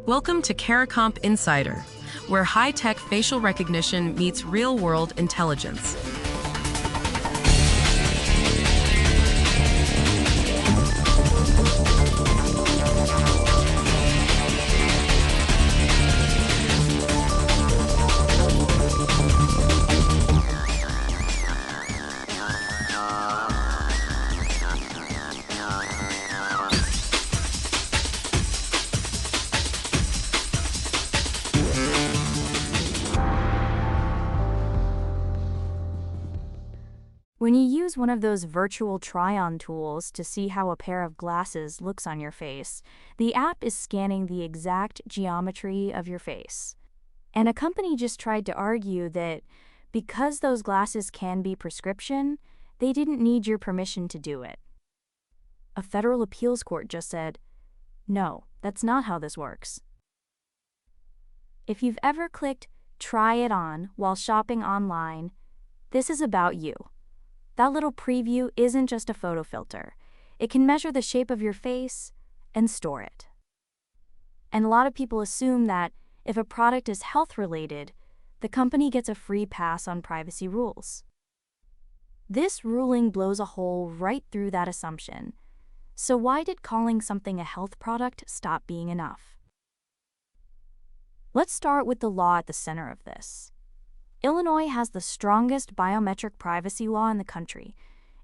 Welcome to CARICOMP Insider, where high-tech facial recognition meets real-world intelligence. When you use one of those virtual try-on tools to see how a pair of glasses looks on your face, the app is scanning the exact geometry of your face. And a company just tried to argue that because those glasses can be prescription, they didn't need your permission to do it. A federal appeals court just said, "No, that's not how this works." If you've ever clicked "Try it on" while shopping online, this is about you. That little preview isn't just a photo filter. It can measure the shape of your face and store it. And a lot of people assume that if a product is health-related, the company gets a free pass on privacy rules. This ruling blows a hole right through that assumption. So why did calling something a health product stop being enough? Let's start with the law at the center of this. Illinois has the strongest biometric privacy law in the country.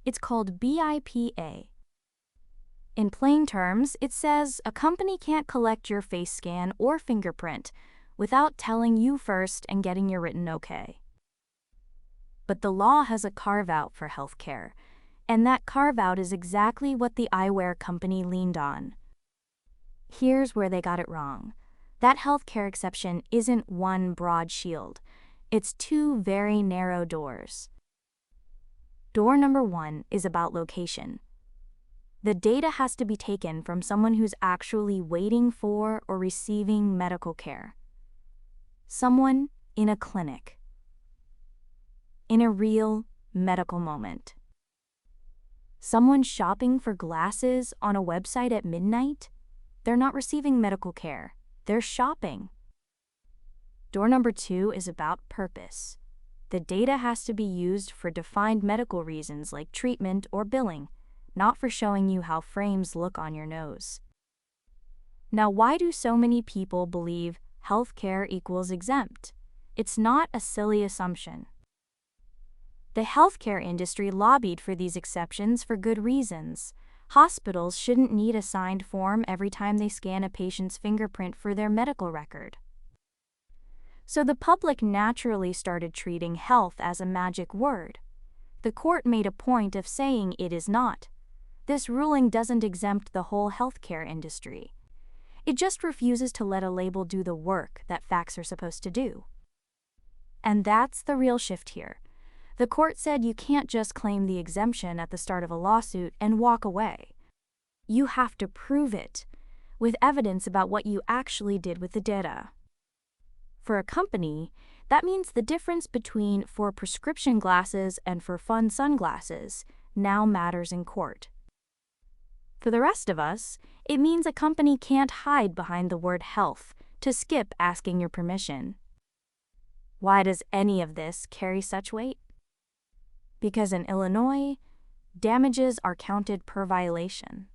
It's called BIPA. In plain terms, it says a company can't collect your face scan or fingerprint without telling you first and getting your written okay. But the law has a carve-out for healthcare, and that carve-out is exactly what the eyewear company leaned on. Here's where they got it wrong. That healthcare exception isn't one broad shield. It's two very narrow doors. Door number one is about location. The data has to be taken from someone who's actually waiting for or receiving medical care. Someone in a clinic. In a real medical moment. Someone shopping for glasses on a website at midnight? They're not receiving medical care. They're shopping. Door number two is about purpose. The data has to be used for defined medical reasons like treatment or billing, not for showing you how frames look on your nose. Now, why do so many people believe healthcare equals exempt? It's not a silly assumption. The healthcare industry lobbied for these exceptions for good reasons. Hospitals shouldn't need a signed form every time they scan a patient's fingerprint for their medical record. So the public naturally started treating health as a magic word. The court made a point of saying it is not. This ruling doesn't exempt the whole healthcare industry. It just refuses to let a label do the work that facts are supposed to do. And that's the real shift here. The court said you can't just claim the exemption at the start of a lawsuit and walk away. You have to prove it, with evidence about what you actually did with the data. For a company, that means the difference between for prescription glasses and for fun sunglasses now matters in court. For the rest of us, it means a company can't hide behind the word health to skip asking your permission. Why does any of this carry such weight? Because in Illinois, damages are counted per violation.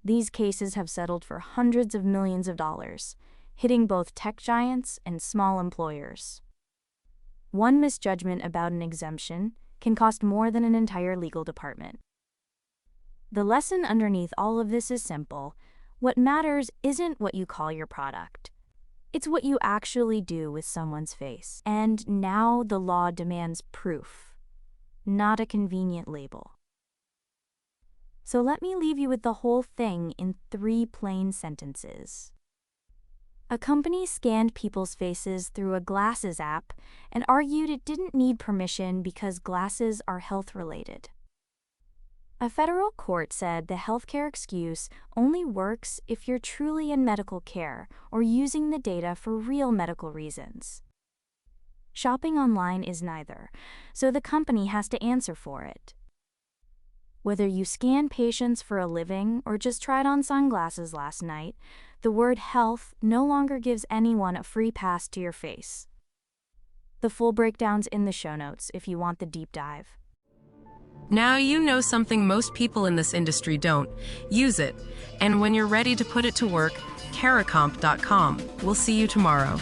These cases have settled for hundreds of millions of dollars, hitting both tech giants and small employers. One misjudgment about an exemption can cost more than an entire legal department. The lesson underneath all of this is simple. What matters isn't what you call your product. It's what you actually do with someone's face. And now the law demands proof, not a convenient label. So let me leave you with the whole thing in 3 plain sentences. A company scanned people's faces through a glasses app and argued it didn't need permission because glasses are health-related. A federal court said the healthcare excuse only works if you're truly in medical care or using the data for real medical reasons. Shopping online is neither, so the company has to answer for it. Whether you scan patients for a living or just tried on sunglasses last night, the word health no longer gives anyone a free pass to your face. The full breakdown's in the show notes if you want the deep dive. Now you know something most people in this industry don't. Use it. And when you're ready to put it to work, caracomp.com. We'll see you tomorrow.